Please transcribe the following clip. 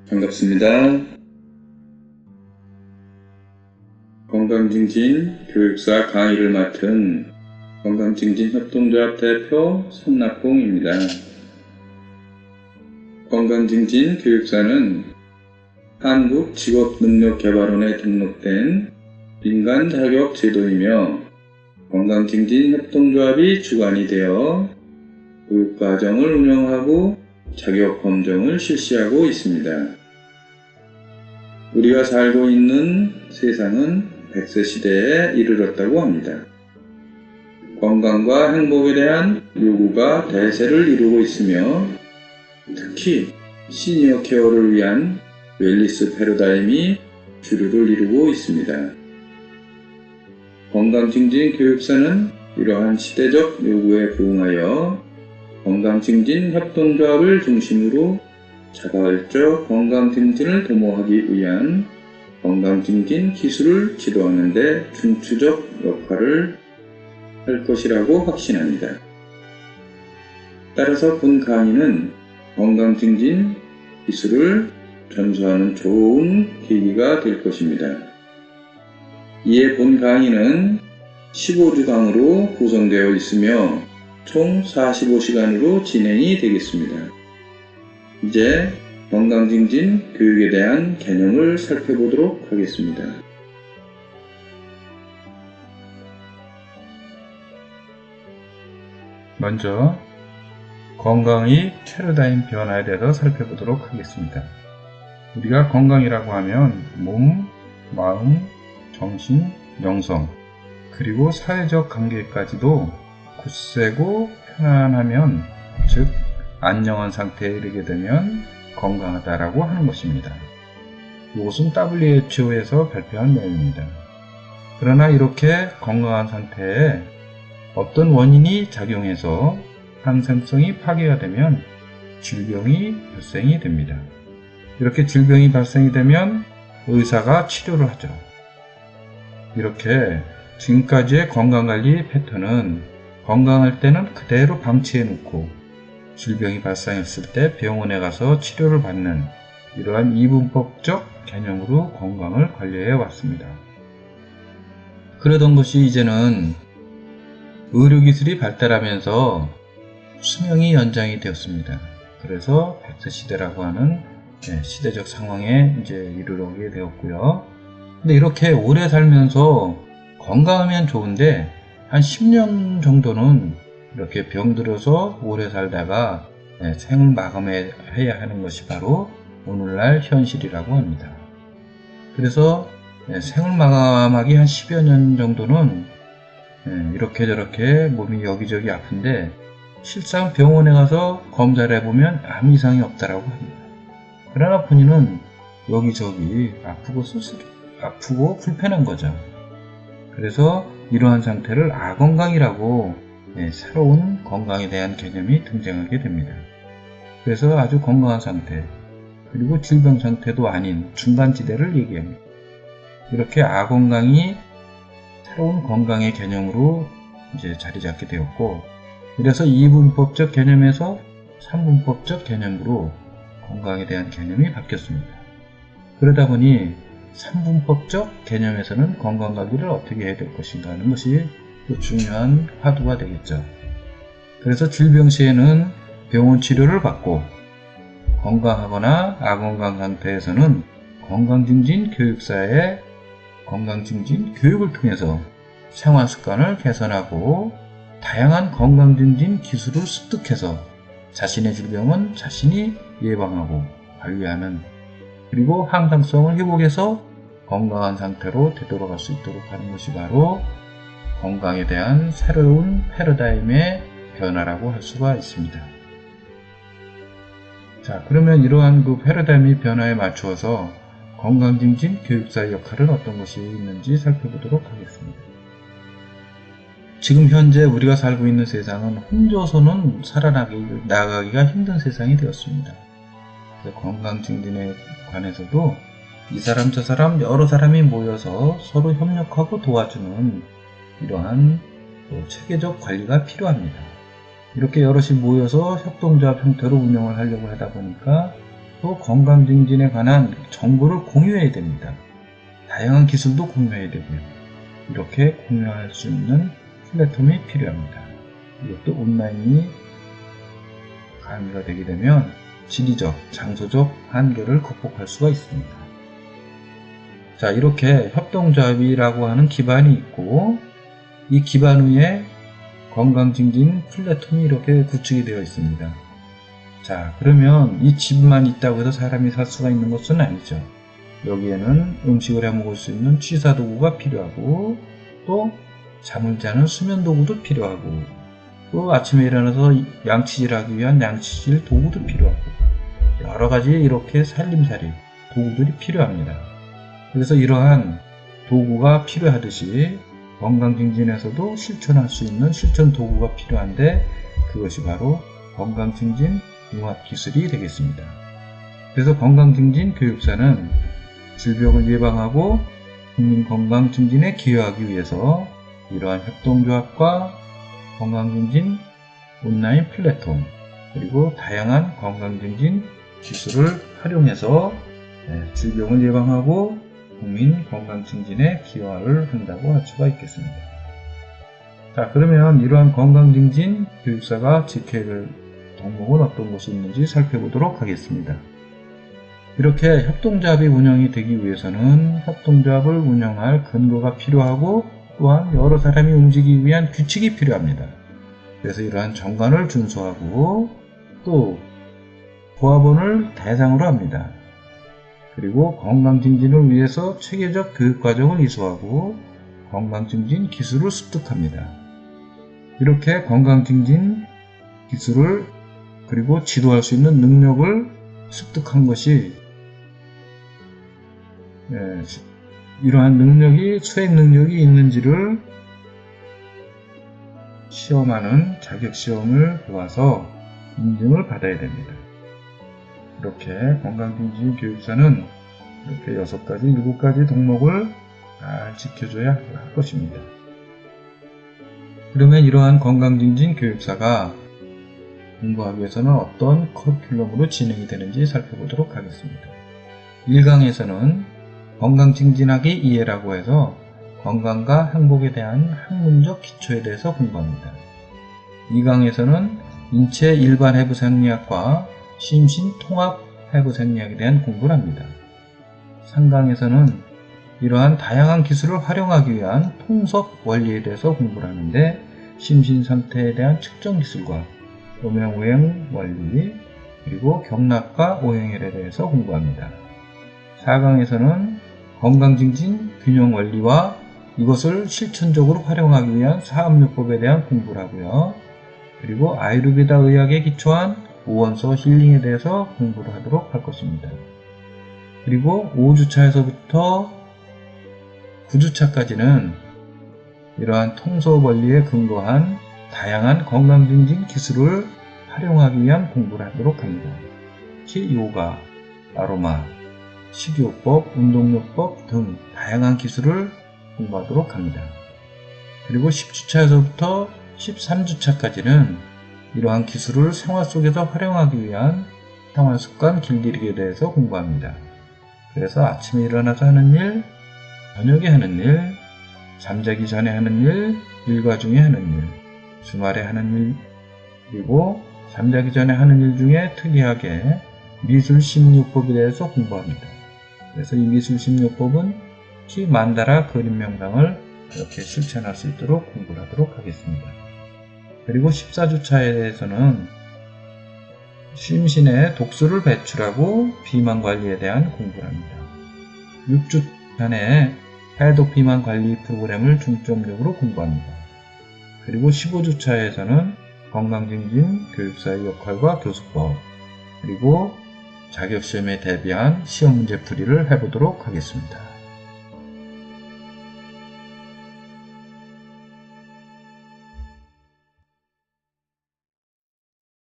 반갑습니다. 건강증진 교육사 강의를 맡은 건강증진협동조합 대표 손낙봉입니다. 건강증진 교육사는 한국직업능력개발원에 등록된 민간 자격 제도이며 건강증진협동조합이 주관이 되어 교육과정을 운영하고 자격 검정을 실시하고 있습니다. 우리가 살고 있는 세상은 100세 시대에 이르렀다고 합니다. 건강과 행복에 대한 요구가 대세를 이루고 있으며 특히 시니어 케어를 위한 웰니스 패러다임이 주류를 이루고 있습니다. 건강증진 교육사는 이러한 시대적 요구에 부응하여 건강증진협동조합을 중심으로 자발적 건강증진을 도모하기 위한 건강증진 기술을 지도하는 데 중추적 역할을 할 것이라고 확신합니다. 따라서 본 강의는 건강증진 기술을 전수하는 좋은 계기가 될 것입니다. 이에 본 강의는 15주강으로 구성되어 있으며 총 45시간으로 진행이 되겠습니다. 이제 건강증진 교육에 대한 개념을 살펴보도록 하겠습니다. 먼저 건강의 패러다임 변화에 대해서 살펴보도록 하겠습니다. 우리가 건강이라고 하면 몸, 마음, 정신, 영성, 그리고 사회적 관계까지도 굳세고 편안하면, 즉 안녕한 상태에 이르게 되면 건강하다라고 하는 것입니다. 이것은 WHO에서 발표한 내용입니다. 그러나 이렇게 건강한 상태에 어떤 원인이 작용해서 항생성이 파괴가 되면 질병이 발생이 됩니다. 이렇게 질병이 발생이 되면 의사가 치료를 하죠. 이렇게 지금까지의 건강관리 패턴은 건강할 때는 그대로 방치해 놓고 질병이 발생했을 때 병원에 가서 치료를 받는 이러한 이분법적 개념으로 건강을 관리해 왔습니다. 그러던 것이 이제는 의료기술이 발달하면서 수명이 연장이 되었습니다. 그래서 100세 시대라고 하는 시대적 상황에 이제 이르게 되었고요. 근데 이렇게 오래 살면서 건강하면 좋은데 한 10년 정도는 이렇게 병들어서 오래 살다가 생을 마감해야 하는 것이 바로 오늘날 현실이라고 합니다. 그래서 생을 마감하기 한 10여 년 정도는 이렇게 저렇게 몸이 여기저기 아픈데 실상 병원에 가서 검사를 해보면 아무 이상이 없다라고 합니다. 그러나 본인은 여기저기 아프고 불편한 거죠. 그래서 이러한 상태를 아건강이라고 새로운 건강에 대한 개념이 등장하게 됩니다. 그래서 아주 건강한 상태, 그리고 질병 상태도 아닌 중간지대를 얘기합니다. 이렇게 아건강이 새로운 건강의 개념으로 이제 자리 잡게 되었고, 그래서 이분법적 개념에서 삼분법적 개념으로 건강에 대한 개념이 바뀌었습니다. 그러다 보니 삼분법적 개념에서는 건강관리를 어떻게 해야 될 것인가 하는 것이 또 중요한 화두가 되겠죠. 그래서 질병 시에는 병원 치료를 받고, 건강하거나 아건강 상태에서는 건강증진 교육사의 건강증진 교육을 통해서 생활습관을 개선하고 다양한 건강증진 기술을 습득해서 자신의 질병은 자신이 예방하고 관리하는, 그리고 항상성을 회복해서 건강한 상태로 되돌아갈 수 있도록 하는 것이 바로 건강에 대한 새로운 패러다임의 변화라고 할 수가 있습니다. 자, 그러면 이러한 그 패러다임의 변화에 맞추어서 건강증진 교육사의 역할은 어떤 것이 있는지 살펴보도록 하겠습니다. 지금 현재 우리가 살고 있는 세상은 혼자서는 살아나가기가 힘든 세상이 되었습니다. 그래서 건강증진에 관해서도 이 사람 저 사람 여러 사람이 모여서 서로 협력하고 도와주는 이러한 체계적 관리가 필요합니다. 이렇게 여럿이 모여서 협동조합 형태로 운영을 하려고 하다 보니까 또 건강 증진에 관한 정보를 공유해야 됩니다. 다양한 기술도 공유해야 되고요. 이렇게 공유할 수 있는 플랫폼이 필요합니다. 이것도 온라인이 가능가 되게 되면 지리적, 장소적 한계를 극복할 수가 있습니다. 자, 이렇게 협동조합이라고 하는 기반이 있고 이 기반 위에 건강증진 플랫폼이 이렇게 구축이 되어 있습니다. 자, 그러면 이 집만 있다고 해서 사람이 살 수가 있는 것은 아니죠. 여기에는 음식을 해 먹을 수 있는 취사도구가 필요하고 또 잠을 자는 수면도구도 필요하고 또 아침에 일어나서 양치질하기 위한 양치질 도구도 필요하고 여러가지 이렇게 살림살이 도구들이 필요합니다. 그래서 이러한 도구가 필요하듯이 건강증진에서도 실천할 수 있는 실천 도구가 필요한데 그것이 바로 건강증진 융합기술이 되겠습니다. 그래서 건강증진 교육사는 질병을 예방하고 국민 건강 증진에 기여하기 위해서 이러한 협동조합과 건강증진 온라인 플랫폼 그리고 다양한 건강증진 기술을 활용해서 질병을 예방하고 국민 건강 증진에 기여를 한다고 할 수가 있겠습니다. 자, 그러면 이러한 건강 증진 교육사가 지켜야 할 덕목은 어떤 것이 있는지 살펴보도록 하겠습니다. 이렇게 협동조합이 운영이 되기 위해서는 협동조합을 운영할 근거가 필요하고 또한 여러 사람이 움직이기 위한 규칙이 필요합니다. 그래서 이러한 정관을 준수하고 또 조합원을 대상으로 합니다. 그리고 건강증진을 위해서 체계적 교육과정을 이수하고 건강증진 기술을 습득합니다. 이렇게 건강증진 기술을 그리고 지도할 수 있는 능력을 습득한 것이 이러한 능력이 수행 능력이 있는지를 시험하는 자격시험을 보아서 인증을 받아야 됩니다. 이렇게 건강증진 교육사는 이렇게 6가지, 7가지 덕목을 잘 지켜줘야 할 것입니다. 그러면 이러한 건강증진 교육사가 공부하기 위해서는 어떤 커리큘럼으로 진행이 되는지 살펴보도록 하겠습니다. 1강에서는 건강증진학의 이해라고 해서 건강과 행복에 대한 학문적 기초에 대해서 공부합니다. 2강에서는 인체 일반 해부 생리학과 심신 통합 해부 생리학에 대한 공부를 합니다. 3강에서는 이러한 다양한 기술을 활용하기 위한 통섭 원리에 대해서 공부를 하는데 심신 상태에 대한 측정 기술과 오명오행 원리 그리고 경락과 오행혈에 대해서 공부합니다. 4강에서는 건강증진 균형 원리와 이것을 실천적으로 활용하기 위한 사업요법에 대한 공부를 하고요. 그리고 아유르베다 의학에 기초한 오원서 힐링에 대해서 공부를 하도록 할 것입니다. 그리고 5주차에서부터 9주차까지는 이러한 통섭 원리에 근거한 다양한 건강증진 기술을 활용하기 위한 공부를 하도록 합니다. 특히 요가, 아로마, 식이요법, 운동요법 등 다양한 기술을 공부하도록 합니다. 그리고 10주차에서부터 13주차까지는 이러한 기술을 생활 속에서 활용하기 위한 생활습관 길들이기에 대해서 공부합니다. 그래서 아침에 일어나서 하는 일, 저녁에 하는 일, 잠자기 전에 하는 일, 일과 중에 하는 일, 주말에 하는 일, 그리고 잠자기 전에 하는 일 중에 특이하게 미술심리요법에 대해서 공부합니다. 그래서 이 미술심리요법은 특히 만다라 그림 명상을 이렇게 실천할 수 있도록 공부를 하도록 하겠습니다. 그리고 14주차에 대해서는 심신의 독소를 배출하고 비만 관리에 대한 공부를 합니다. 6주차 내 해독 비만 관리 프로그램을 중점적으로 공부합니다. 그리고 15주차에서는 건강증진 교육사의 역할과 교수법 그리고 자격시험에 대비한 시험 문제 풀이를 해보도록 하겠습니다.